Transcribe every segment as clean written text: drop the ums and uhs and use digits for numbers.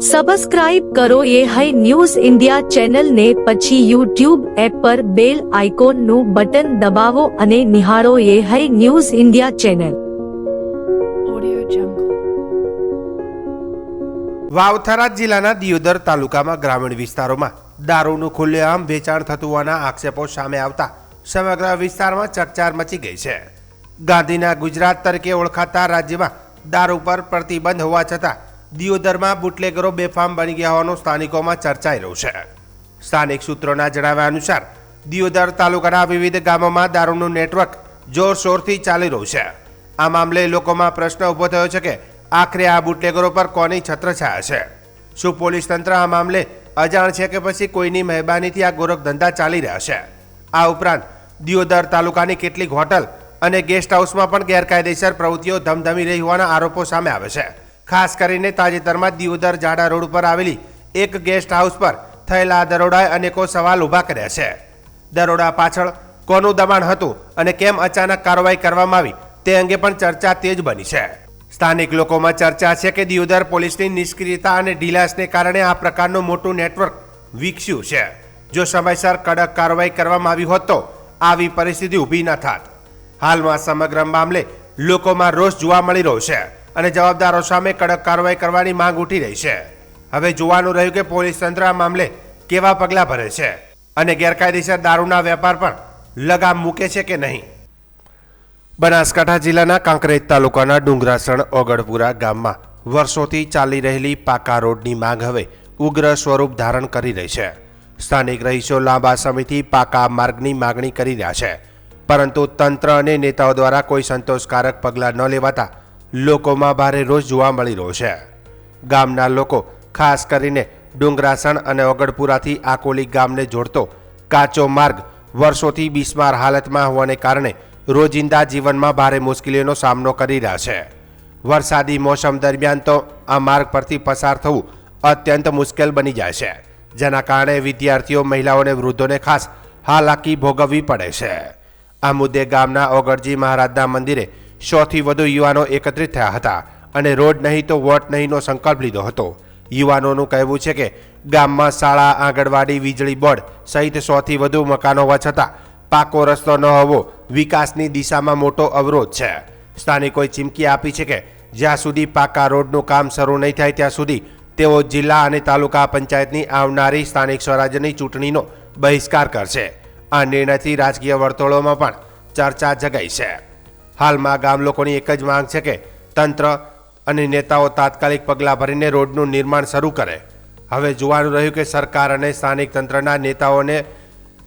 Subscribe કરો ये है न्यूज़ इंडिया चैनल ने પછી YouTube એપ પર બેલ આઇકોનનું બટન દબાવો અને નિહાળો ये है न्यूज़ इंडिया चैनल। વાવથરા જિલ્લાના દિયોદર તાલુકામાં ગ્રામીણ વિસ્તારોમાં દારૂનું ખુલ્લેઆમ વેચાણ થતું હોવાના આક્ષેપો સામે આવતા સમગ્ર વિસ્તારમાં ચકચાર મચી ગઈ છે। ગાંધીના ગુજરાત તરીકે ઓળખાતા રાજ્યમાં દારૂ પર પ્રતિબંધ હોવા છતાં દિયોદરમાં બુટલેગરો બેફામ બની ગયા હોવાનું સ્થાનિકોમાં ચર્ચાઈ રહ્યું છે। સ્થાનિક સૂત્રોના જણાવ્યા અનુસાર દિયોદર તાલુકાના વિવિધ ગામોમાં દારૂનું નેટવર્ક જોરશોરથી ચાલી રહ્યું છે। આ મામલે લોકોમાં પ્રશ્ન ઊભો થયો છે કે આખરે આ બુટલેગરો પર કોની છત્રછાયા છે? શું પોલીસ તંત્ર આ મામલે અજાણ છે કે પછી કોઈની મહેરબાનીથી આ ગોરખધંધા ચાલી રહ્યા છે? આ ઉપરાંત દિયોદર તાલુકાની કેટલીક હોટલ અને ગેસ્ટ હાઉસમાં પણ ગેરકાયદેસર પ્રવૃત્તિઓ ધમધમી રહી હોવાના આરોપો સામે આવે છે। ખાસ કરીને તાજેતરમાં દિયોદર જાડા રોડ પર આવેલી એક ગેસ્ટ હાઉસ પર થયેલા દરોડાએ અનેકો સવાલ ઊભા કર્યા છે। દરોડા પાછળ કોનું દબાણ હતું અને કેમ અચાનક કાર્યવાહી કરવામાં આવી તે અંગે પણ ચર્ચા તેજ બની છે। સ્થાનિક લોકોમાં ચર્ચા છે કે દિયોદર પોલીસની નિષ્ક્રિયતા અને ઢીલાસને કારણે આ પ્રકારનું મોટું નેટવર્ક વિકસ્યું છે। જો સમયસર કડક કાર્યવાહી કરવામાં આવી હોત તો આવી પરિસ્થિતિ ઊભી ન થાત। હાલમાં સમગ્ર મામલે લોકોમાં રોષ જોવા મળી રહ્યો છે અને જવાબદારો સામે કડક કાર્યવાહી કરવાની માંગ ઉઠી રહી છે। હવે જોવાનું રહ્યું કે પોલીસ તંત્ર આ મામલે કેવા પગલાં ભરે છે અને ગેરકાયદેસર દારૂના વેપાર પર લગામ મૂકે છે કે નહીં। બનાસકાંઠા જિલ્લાના કાંકરેજ તાલુકાના ડુંગરાસણ ઓગળપુરા ગામમાં વર્ષોથી ચાલી રહેલી પાકા રોડની માંગ હવે ઉગ્ર સ્વરૂપ ધારણ કરી રહી છે। સ્થાનિક રહીશો લાંબા સમયથી પાકા માર્ગની માગણી કરી રહ્યા છે, પરંતુ તંત્ર અને નેતાઓ દ્વારા કોઈ સંતોષકારક પગલાં ન લેવાતા લોકોમાં ભારે રોષ જોવા મળી રહ્યો છે। ગામના લોકો ખાસ કરીને ડુંગરાસણ અને ઓગળપુરાથી આકોલી ગામને જોડતો કાચો માર્ગ વર્ષોથી બિસ્માર હાલતમાં હોવાને કારણે રોજિંદા જીવનમાં ભારે મુશ્કેલીઓનો સામનો કરી રહ્યા છે। વરસાદી મોસમ દરમિયાન તો આ માર્ગ પરથી પસાર થવું અત્યંત મુશ્કેલ બની જાય છે, જેના કારણે વિદ્યાર્થીઓ, મહિલાઓ અને વૃદ્ધોને ખાસ હાલાકી ભોગવવી પડે છે। આ મુદ્દે ગામના ઓગળજી મહારાજના મંદિરે 100થી વધુ યુવાનો એકત્રિત થયા હતા અને રોડ નહીં તો વોટ નહીંનો સંકલ્પ લીધો હતો। યુવાનોનું કહેવું છે કે ગામમાં શાળા, આંગણવાડી, વીજળી બોર્ડ સહિત 100થી વધુ મકાનો હોવા છતાં પાકો રસ્તો ન હોવો વિકાસની દિશામાં મોટો અવરોધ છે। સ્થાનિકોએ ચીમકી આપી છે કે જ્યાં સુધી પાકા રોડનું કામ શરૂ નહીં થાય ત્યાં સુધી તેઓ જિલ્લા અને તાલુકા પંચાયતની આવનારી સ્થાનિક સ્વરાજ્યની ચૂંટણીનો બહિષ્કાર કરશે। આ નિર્ણયથી રાજકીય વર્તુળોમાં પણ ચર્ચા જગાઈ છે। હાલમાં ગામ લોકોની એક જ માંગ છે કે તંત્ર અને નેતાઓ તાત્કાલિક પગલાં ભરીને રોડનું નિર્માણ શરૂ કરે। હવે જોવાનું રહ્યું કે સરકાર અને સ્થાનિક તંત્રના નેતાઓ અને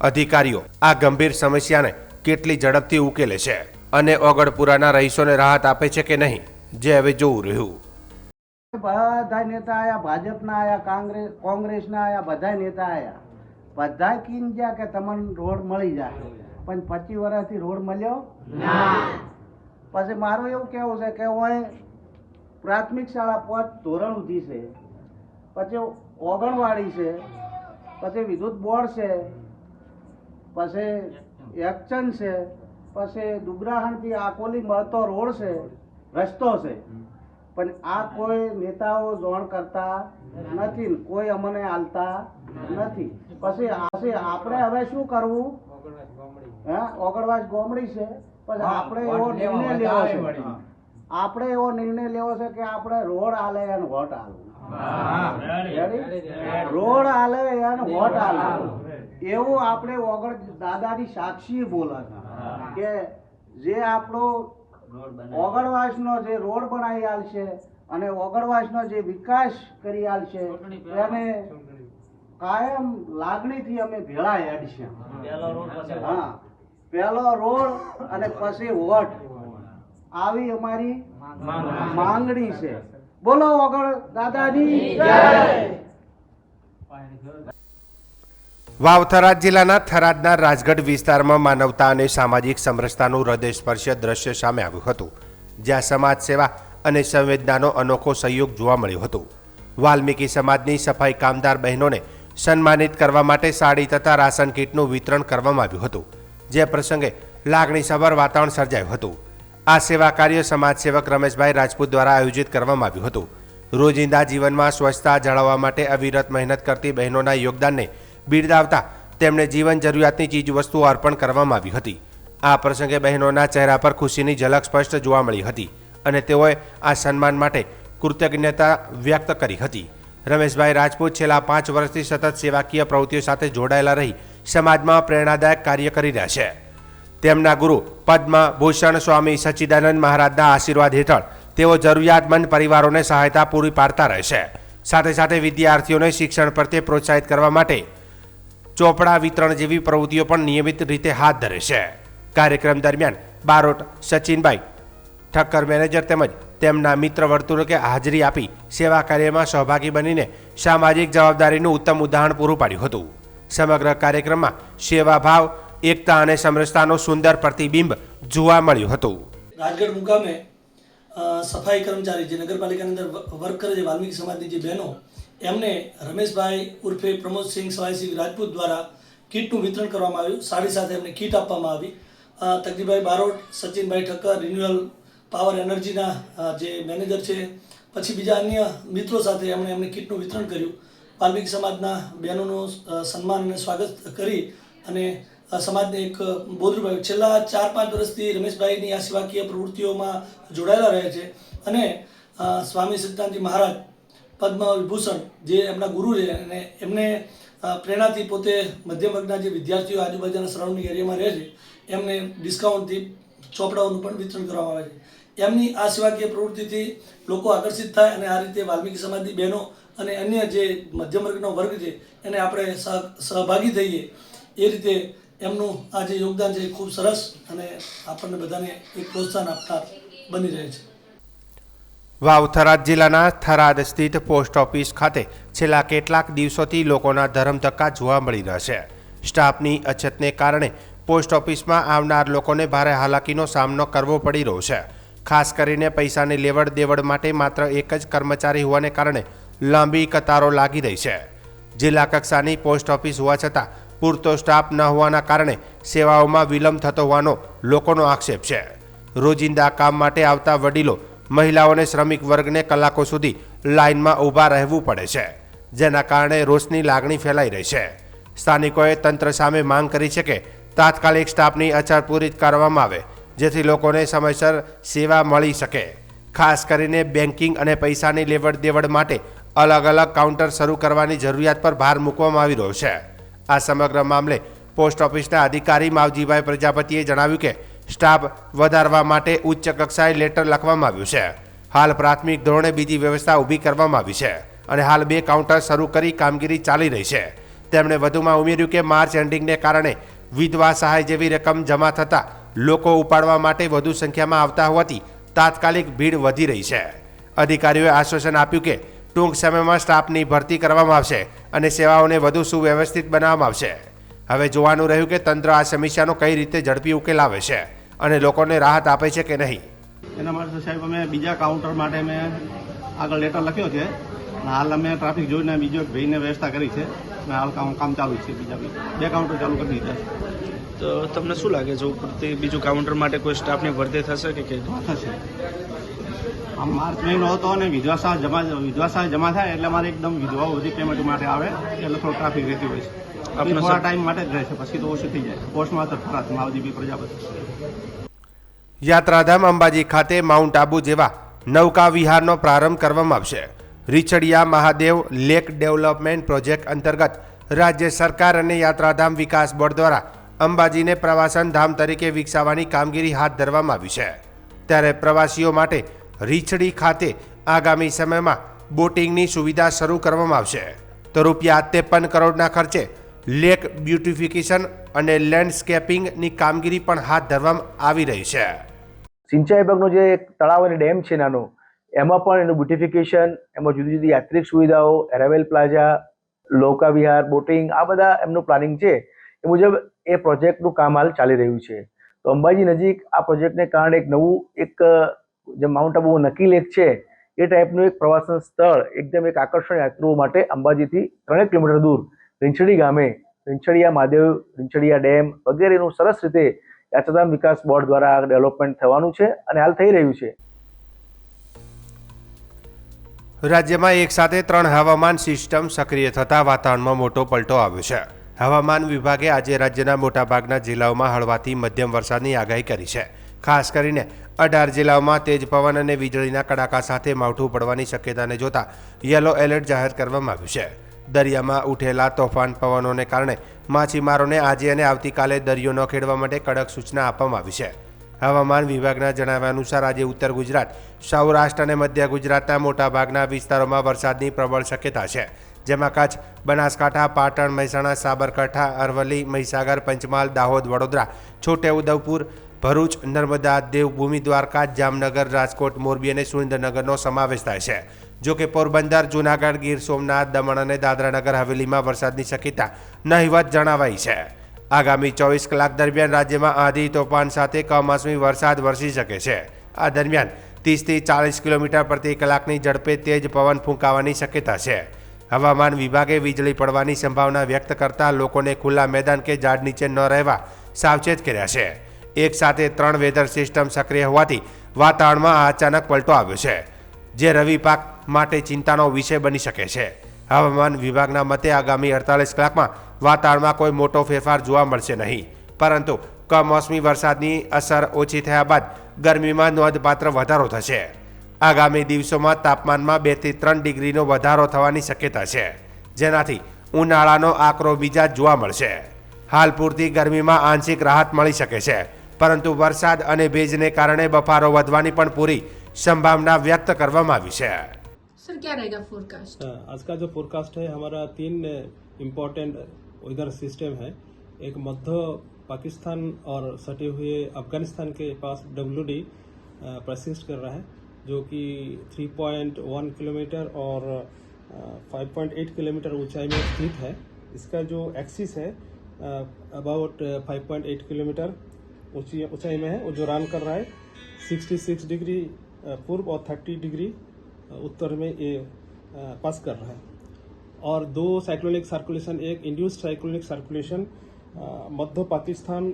અધિકારીઓ આ ગંભીર સમસ્યાને કેટલી ઝડપથી ઉકેલે છે અને ઓગળપુરાના રહીશોને રાહત આપે છે કે નહીં, જે હવે જોવું રહ્યું। બધા નેતા આયા, ભાજપના આયા, કોંગ્રેસના આયા, બધા નેતા આયા, બધા કીન ગયા કે તમને રોડ મળી જાય, પણ 25 વર્ષથી રોડ મળ્યો ના। પછી મારું એવું કહેવું છે કે હું પ્રાથમિક શાળા 5 ધોરણ સુધી છે, પછી ઓગણવાડી છે, પછી વિદ્યુત બોર્ડ છે, પછી એક્શન છે, પછી ડુંગરાસણથી આકોલી મળતો રોડ છે, રસ્તો છે, પણ આ કોઈ નેતાઓ જોણ કરતા નથી, કોઈ અમને આલતા નથી। પછી આપણે હવે શું કરવું? હા, ઓગણવાસ ગોમડી છે, પછી આપણે એવો નિર્ણય લેવો છે, આપણે એવો નિર્ણય લેવો છે કે આપણે રોડ આલે અને વોટ આલવું, રોડ આલે અને વોટ આલવું, એવું આપણે ઓગળ દાદાની સાક્ષી બોલે છે કે જે આપણો ઓગણવાસનો જે રોડ બનાવી આલશે અને ઓગણવાસનો જે વિકાસ કરી આલશે એને કાયમ લાગણીથી અમે ભેળા હેડશે। હા, પહેલો રોડ અને પછી વોટ, આવી અમારી માંગણી છે। બોલો ઓગળ દાદાની જય। વાવથરા જિલ્લાના થરાદના રાજગઢ વિસ્તારમાં માનવતા અને સામાજિક સમરસતાનું હૃદયસ્પર્શી દ્રશ્ય સામે આવ્યું હતું, જ્યાં સમાજ સેવા અને સંવેદનાનો અનોખો સહયોગ જોવા મળ્યો હતો। વાલ્મીકી સમાજની સફાઈ કામદાર બહેનોને સન્માનિત કરવા માટે સાડી તથા રાશન કીટનું વિતરણ કરવામાં આવ્યું હતું, જે પ્રસંગે લાગણીસભર વાતાવરણ સર્જાયું હતું। આ સેવા કાર્ય સમાજ સેવક રમેશભાઈ રાજપૂત દ્વારા આયોજિત કરવામાં આવ્યું હતું। રોજિંદા જીવનમાં સ્વચ્છતા જાળવવા માટે અવિરત મહેનત કરતી બહેનોના યોગદાનને બિરદાવતા તેમને જીવન જરૂરિયાતની ચીજવસ્તુઓ અર્પણ કરવામાં આવી હતી. આ પ્રસંગે બહેનોના ચહેરા પર ખુશીની ઝલક સ્પષ્ટ જોવા મળી હતી અને તેઓએ આ સન્માન માટે કૃતજ્ઞતા વ્યક્ત કરી હતી. રમેશભાઈ રાજપૂત છેલ્લા 5 વર્ષથી સતત સેવાકીય પ્રવૃત્તિઓ સાથે જોડાયેલા રહી સમાજમાં પ્રેરણાદાયક કાર્ય કરી રહ્યા છે. તેમના ગુરુ પદ્મ ભૂષણ સ્વામી સચ્ચિદાનંદ મહારાજના આશીર્વાદ હેઠળ તેઓ જરૂરિયાતમંદ પરિવારોને સહાયતા પૂરી પાડતા રહેશે. સાથે સાથે વિદ્યાર્થીઓને શિક્ષણ પ્રત્યે પ્રોત્સાહિત કરવા માટે ચોપડા વિતરણ જેવી પ્રવૃત્તિઓ પણ નિયમિત રીતે હાથ ધરે છે. કાર્યક્રમ દરમિયાન બારોટ સચિનભાઈ ઠક્કર મેનેજર તેમજ તેમના મિત્ર વર્તુળે હાજરી આપી સેવા કાર્યમાં સહભાગી બનીને સામાજિક જવાબદારીનું ઉત્તમ ઉદાહરણ પૂરું પાડ્યું હતું. સમગ્ર કાર્યક્રમમાં સેવાભાવ, એકતા અને સમરસતાનું સુંદર પ્રતિબિંબ જોવા મળ્યું હતું. રાજગઢ મુકામે સફાઈ કર્મચારી જે નગરપાલિકાની અંદર વર્ક કરે છે વાલ્મીકી સમાજની જે બહેનો એમને રમેશભાઈ ઉર્ફે પ્રમોદસિંહ સવાઈસિંહ રાજપૂત દ્વારા કીટનું વિતરણ કરવામાં આવ્યું. સાડી સાથે એમને કીટ આપવામાં આવી. તકદીભાઈ બારોટ, સચિનભાઈ ઠક્કર, રિન્યુઅલ પાવર એનર્જીના જે મેનેજર છે, પછી બીજા અન્ય મિત્રો સાથે એમને કીટનું વિતરણ કર્યું. વાલ્મીકી સમાજના બહેનોનું સન્માન અને સ્વાગત કરી અને સમાજને એક બોધરૂપ છેલ્લા 4-5 વર્ષથી રમેશભાઈની આ સેવાકીય પ્રવૃત્તિઓમાં જોડાયેલા રહે છે અને સ્વામી સચ્ચિદાનંદજી મહારાજ પદ્મ વિભૂષણ જે એમના ગુરુ છે અને એમને પ્રેરણાથી પોતે મધ્યમ વર્ગના જે વિદ્યાર્થીઓ આજુબાજુના સરાઉન્ડિંગ એરિયામાં રહે છે એમને ડિસ્કાઉન્ટથી ચોપડાઓનું પણ વિતરણ કરવામાં આવે છે. એમની આ સેવાકીય પ્રવૃત્તિથી લોકો આકર્ષિત થાય અને આ રીતે વાલ્મીકી સમાજની બહેનો અને અન્ય જે મધ્યમ વર્ગનો વર્ગ છે એને આપણે સહભાગી થઈએ એ રીતે એમનું આ જે યોગદાન છે એ ખૂબ સરસ અને આપણને બધાને એક પ્રોત્સાહન આપનાર બની રહે છે. વાવ થરાદ જિલ્લાના થરાદ સ્થિત પોસ્ટ ઓફિસ ખાતે છેલ્લા કેટલાક દિવસોથી લોકોના ધરમધક્કા જોવા મળી રહ્યા છે. સ્ટાફની અછતને કારણે પોસ્ટ ઓફિસમાં આવનાર લોકોને ભારે હાલાકીનો સામનો કરવો પડી રહ્યો છે. ખાસ કરીને પૈસાની લેવડ દેવડ માટે માત્ર એક જ કર્મચારી હોવાને કારણે લાંબી કતારો લાગી રહી છે. જિલ્લા કક્ષાની પોસ્ટ ઓફિસ હોવા છતાં પૂરતો સ્ટાફ ન હોવાના કારણે સેવાઓમાં વિલંબ થતો હોવાનો લોકોનો આક્ષેપ છે. રોજિંદા કામ માટે આવતા વડીલો, મહિલાઓને શ્રમિક વર્ગને કલાકો સુધી લાઇનમાં ઊભા રહેવું પડે છે, જેના કારણે રોષની લાગણી ફેલાઈ રહી છે. સ્થાનિકોએ તંત્ર સામે માંગ કરી છે કે તાત્કાલિક સ્ટાફની અછત પૂરી કરવામાં આવે જેથી લોકોને સમયસર સેવા મળી શકે. ખાસ કરીને બેન્કિંગ અને પૈસાની લેવડ દેવડ માટે અલગ અલગ કાઉન્ટર શરૂ કરવાની જરૂરિયાત પર ભાર મૂકવામાં આવી રહ્યો છે. આ સમગ્ર મામલે પોસ્ટ ઓફિસના અધિકારી માવજીભાઈ પ્રજાપતિએ જણાવ્યું કે સ્ટાફ વધારવા માટે ઉચ્ચ કક્ષાએ લેટર લખવામાં આવ્યું છે. હાલ પ્રાથમિક ધોરણે બીજી વ્યવસ્થા ઊભી કરવામાં આવી છે અને હાલ 2 કાઉન્ટર શરૂ કરી કામગીરી ચાલી રહી છે. તેમણે વધુમાં ઉમેર્યું કે માર્ચ એન્ડિંગને કારણે વિધવા સહાય જેવી રકમ જમા થતાં લોકો ઉપાડવા માટે વધુ સંખ્યામાં આવતા હોવાથી તાત્કાલિક ભીડ વધી રહી છે. અધિકારીઓએ આશ્વાસન આપ્યું કે ટૂંક સમયમાં સ્ટાફની ભરતી કરવામાં આવશે અને સેવાઓને વધુ સુવ્યવસ્થિત બનાવવામાં આવશે. હવે જોવાનું રહ્યું કે તંત્ર આ સમસ્યાનો કઈ રીતે ઝડપી ઉકેલ આવે છે અને લોકોને રાહત આપે છે કે નહીં. એના માટે સાહેબ અમે બીજા કાઉન્ટર માટે અમે આગળ લેટર લખ્યો છે. હાલ અમે ટ્રાફિક જોઈને બીજો એક ભાઈને વ્યવસ્થા કરી છે અને હાલ કામ ચાલુ છે. બીજા 2 કાઉન્ટર ચાલુ કરી દીધા છે. તો તમને શું લાગે છે ઉપરથી બીજું કાઉન્ટર માટે કોઈ સ્ટાફની ભરતી થશે કે થશે? આમ માર્ચ મહિનો હતો અને વિધવા સહાય જમા થાય એટલે મારે એકદમ વિધવાઓ બધી પેમેન્ટ માટે આવે એટલે થોડું ટ્રાફિક રહેતી હોય છે. થોડા ટાઈમ માટે જ રહેશે, પછી તો ઓછું થઈ જાય. પોસ્ટમાં તો ખરા માવજીભાઈ પ્રજાપતિ. યાત્રાધામ અંબાજી ખાતે માઉન્ટ આબુ જેવા નૌકા વિહારનો પ્રારંભ કરવામાં આવશે. રીછડિયા મહાદેવ લેક ડેવલપમેન્ટ પ્રોજેક્ટ અંતર્ગત રાજ્ય સરકાર અને યાત્રાધામ વિકાસ બોર્ડ દ્વારા અંબાજીને પ્રવાસન ધામ તરીકે વિકસાવવાની કામગીરી હાથ ધરવામાં આવી છે. ત્યારે પ્રવાસીઓ માટે રીછડી ખાતે આગામી સમયમાં બોટિંગની સુવિધા શરૂ કરવામાં આવશે. તો ₹53 કરોડના ખર્ચે લેક બ્યુટિફિકેશન અને લેન્ડસ્કેપિંગની કામગીરી પણ હાથ ધરવામાં આવી રહી છે. સિંચાઈ વિભાગનો જે એક તળાવ અને ડેમ છે નાનો, એમાં પણ એનું બ્યુટિફિકેશન, એમાં જુદી જુદી યાત્રિક સુવિધાઓ, એરાવેલ પ્લાઝા, નૌકા વિહાર, બોટિંગ, આ બધા એમનું પ્લાનિંગ છે. એ મુજબ એ પ્રોજેક્ટનું કામ હાલ ચાલી રહ્યું છે. તો અંબાજી નજીક આ પ્રોજેક્ટને કારણે એક નવું જે માઉન્ટ આબુ નકી લેક છે એ ટાઈપનું એક પ્રવાસન સ્થળ એકદમ એક આકર્ષણ યાત્રીઓ માટે અંબાજીથી 3 કિલોમીટર દૂર રીંછડી ગામે રીંછડિયા મહાદેવ, રીંછડિયા ડેમ વગેરેનું સરસ રીતે યાત્રાધામ વિકાસ બોર્ડ દ્વારા ડેવલપમેન્ટ થવાનું છે અને હાલ થઈ રહ્યું છે. રાજ્યમાં એક સાથે 3 હવામાન સિસ્ટમ સક્રિય થતા વાતાવરણમાં મોટો પલટો આવ્યો છે. હવામાન વિભાગે આજે રાજ્યના મોટાભાગના જિલ્લાઓમાં હળવાથી મધ્યમ વરસાદની આગાહી કરી છે. ખાસ કરીને 18 જિલ્લાઓમાં તેજ પવન અને વીજળીના કડાકા સાથે માવઠું પડવાની શક્યતાને જોતા યલો એલર્ટ જાહેર કરવામાં આવ્યું છે. દરિયામાં ઉઠેલા તોફાન પવનોને કારણે માછીમારોને આજે અને આવતીકાલે દરિયો ન ખેડવા માટે કડક સૂચના આપવામાં આવી છે. હવામાન વિભાગના જણાવ્યા અનુસાર આજે ઉત્તર ગુજરાત, સૌરાષ્ટ્ર અને મધ્ય ગુજરાતના મોટાભાગના વિસ્તારોમાં વરસાદની પ્રબળ શક્યતા છે, જેમાં કચ્છ, બનાસકાંઠા, પાટણ, મહેસાણા, સાબરકાંઠા, અરવલ્લી, મહીસાગર, પંચમહાલ, દાહોદ, વડોદરા, છોટાઉદેપુર, ભરૂચ, નર્મદા, દેવભૂમિ, દ્વારકા, જામનગર, રાજકોટ, મોરબી અને સુરેન્દ્રનગરનો સમાવેશ થાય છે. જો કે પોરબંદર, જૂનાગઢ, ગીર સોમનાથ, દમણ અને દાદરાનગર હવેલીમાં વરસાદની શક્યતા નહિવત જણાવાઈ છે. આગામી 24 કલાક દરમિયાન રાજ્યમાં આંધી તોફાન સાથે કમોસમી વરસાદ વરસી શકે છે. આ દરમિયાન 30 થી 40 કિલોમીટર પ્રતિ કલાકની ઝડપે તેજ પવન ફૂંકાવાની શક્યતા છે. હવામાન વિભાગે વીજળી પડવાની સંભાવના વ્યક્ત કરતા લોકોને ખુલ્લા મેદાન કે ઝાડ નીચે ન રહેવા સાવચેત કર્યા છે. એક સાથે 3 વેધર સિસ્ટમ સક્રિય હોવાથી વાતાવરણમાં અચાનક પલટો આવ્યો છે, જે રવિ પાક માટે ચિંતાનો વિષય બની શકે છે. હવામાન વિભાગના મતે આગામી 48 કલાકમાં વાતાવરણમાં કોઈ મોટો ફેરફાર જોવા મળશે નહીં, પરંતુ કમોસમી વરસાદની અસર ઓછી થયા બાદ ગરમીમાં નોંધપાત્ર વધારો થશે. આગામી દિવસોમાં તાપમાનમાં 2 થી 3 ડિગ્રીનો વધારો થવાની શક્યતા છે, જેનાથી ઉનાળાનો આકરો મિજાજ જોવા મળશે. હાલ પૂરતી ગરમીમાં આંશિક રાહત મળી શકે છે, પરંતુ વરસાદ અને ભેજને કારણે બફારો વધવાની પણ પૂરી संभावना व्यक्त કરવામાં આવી છે. सर क्या रहेगा फोरकास्ट? आज का जो फोरकास्ट है हमारा 3 इम्पोर्टेंट वेदर सिस्टम है. एक मध्य पाकिस्तान और सटे हुए अफगानिस्तान के पास WD परसिस्ट कर रहा है, जो कि 3.1 किलोमीटर और 5.8 किलोमीटर ऊंचाई में स्थित है. इसका जो एक्सिस है अबाउट 5.8 किलोमीटर ऊंचाई में है, वो जो रन कर रहा है 66 डिग्री पूर्व और 30 डिग्री उत्तर में ये पास कर रहा है. और 2 साइक्लोनिक सर्कुलेशन, एक इंड्यूस्ड साइक्लोनिक सर्कुलेशन मध्य पाकिस्तान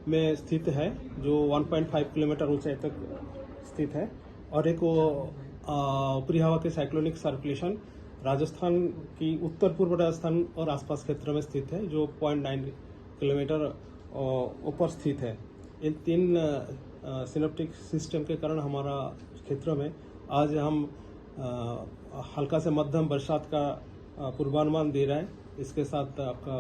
में स्थित है, जो 1.5 किलोमीटर ऊंचाई तक स्थित है, और एक ऊपरी हवा के साइक्लोनिक सर्कुलेशन राजस्थान की उत्तर पूर्व राजस्थान और आसपास क्षेत्र में स्थित है, जो 0.9 किलोमीटर ऊपर स्थित है. इन 3 सिनेप्टिक सिस्टम के कारण हमारा क्षेत्र में आज हम हल्का से मध्यम बरसात का पूर्वानुमान दे रहा है. इसके साथ आपका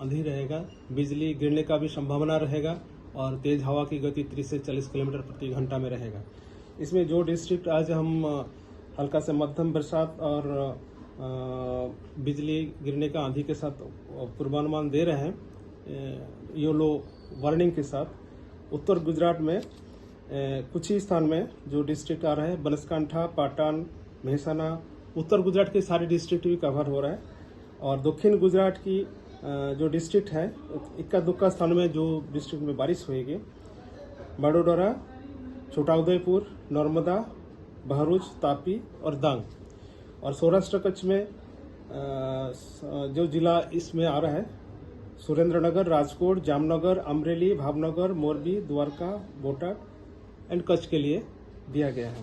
आंधी रहेगा, बिजली गिरने का भी संभावना रहेगा, और तेज हवा की गति 30 से 40 किलोमीटर प्रति घंटा में रहेगा. इसमें जो डिस्ट्रिक्ट आज हम हल्का से मध्यम बरसात और बिजली गिरने का आंधी के साथ पूर्वानुमान दे रहे हैं, येलो वार्निंग के साथ, उत्तर गुजरात में कुछ ही स्थान में जो डिस्ट्रिक्ट आ रहा है, बनासकांठा, पाटन, महेसाना, उत्तर गुजरात के सारे डिस्ट्रिक्ट भी कवर हो रहा है. और दक्षिण गुजरात की जो डिस्ट्रिक्ट है, इक्का दुक्का स्थान में जो डिस्ट्रिक्ट में बारिश होगी, बड़ोदरा, छोटाउदेपुर, नर्मदा, भरूच, तापी और डांग. और सौराष्ट्र कच्छ में जो जिला इसमें आ रहा है, सुरेंद्रनगर, राजकोट, जामनगर, अमरेली, भावनगर, मोरबी, द्वारका, बोटाद एंड कच्छ के लिए दिया गया है.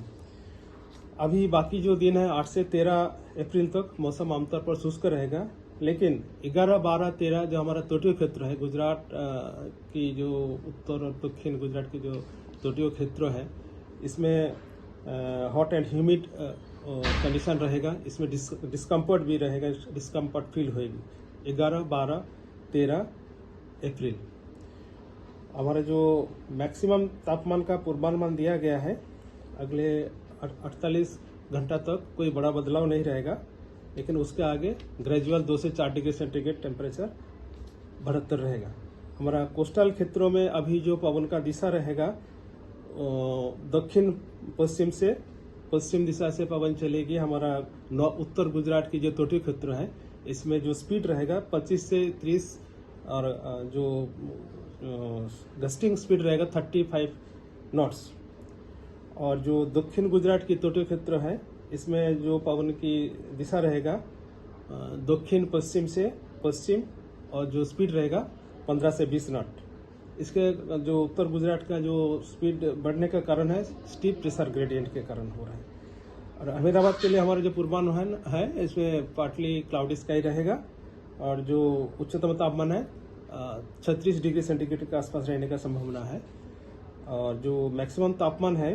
अभी बाकी जो दिन है 8 से 13 अप्रैल तक मौसम आमतौर पर शुष्क रहेगा, लेकिन 11, 12, 13 जो हमारा तटीय क्षेत्र है, गुजरात की जो उत्तर और दक्षिण गुजरात की जो तटीय क्षेत्र है, इसमें हॉट एंड ह्यूमिड कंडीशन रहेगा. इसमें डिस्कम्फर्ट भी रहेगा, डिस्कम्फर्ट फील होगी. 11, 12, 13 अप्रैल हमारा जो मैक्सिमम तापमान का पूर्वानुमान दिया गया है, अगले 48 घंटा तक कोई बड़ा बदलाव नहीं रहेगा, लेकिन उसके आगे ग्रेजुअल 2 से 4 डिग्री सेंटीग्रेड टेम्परेचर बढ़ता रहेगा. हमारा कोस्टल क्षेत्रों में अभी जो पवन का दिशा रहेगा, दक्षिण पश्चिम से पश्चिम दिशा से पवन चलेगी. हमारा उत्तर गुजरात की जो तटीय क्षेत्र है, इसमें जो स्पीड रहेगा 25 से 30, और जो गस्टिंग स्पीड रहेगा 35 नॉट्स. और जो दक्षिण गुजरात की तटीय क्षेत्र है, इसमें जो पवन की दिशा रहेगा दक्षिण पश्चिम से पश्चिम, और जो स्पीड रहेगा 15 से 20 नॉट. इसके जो उत्तर गुजरात का जो स्पीड बढ़ने का कारण है, स्टीप प्रेशर ग्रेडियंट के कारण हो रहा है. और अहमदाबाद के लिए हमारा जो पूर्वानुमान है इसमें पार्टली क्लाउडी स्काई रहेगा और जो उच्चतम तापमान है 36 डिग्री सेंटीग्रेड के आसपास रहने का संभावना है। और जो मैक्सिमम तापमान है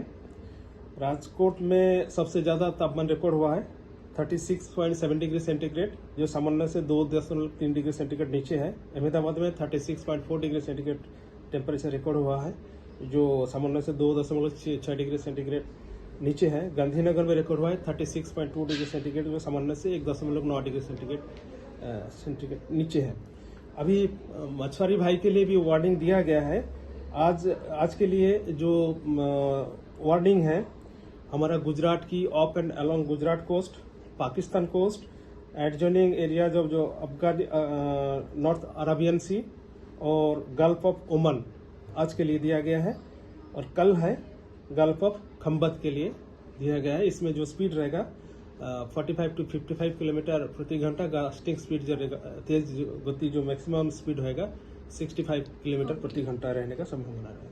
राजकोट में सबसे ज़्यादा तापमान रिकॉर्ड हुआ है 36.7 डिग्री सेंटीग्रेड, जो सामान्य से 2.3 डिग्री सेंटीग्रेड नीचे है। अहमदाबाद में 36.4 डिग्री सेंटीग्रेड टेम्परेचर रिकॉर्ड हुआ है, जो सामान्य से 2.6 डिग्री सेंटीग्रेड नीचे है। गांधीनगर में रिकॉर्ड हुआ है 36.2 डिग्री सेंटीग्रेड, जो सामान्य से 1.9 डिग्री सेंटीग्रेड नीचे है। अभी मछुआरी भाई के लिए भी वार्निंग दिया गया है। आज के लिए जो वार्निंग है हमारा गुजरात की of and along Gujarat coast, Pakistan coast, adjoining areas of जो नॉर्थ अरेबियन सी और गल्फ ऑफ ओमान आज के लिए दिया गया है। और कल है गल्फ ऑफ खंबत के लिए दिया गया है। इसमें जो स्पीड रहेगा 45 to 55 किलोमीटर प्रति घंटा, गास्टिंग स्पीड जो रहेगा, तेज गति जो मैक्सिमम स्पीड होएगा 65 किलोमीटर प्रति घंटा रहने का संभावना है।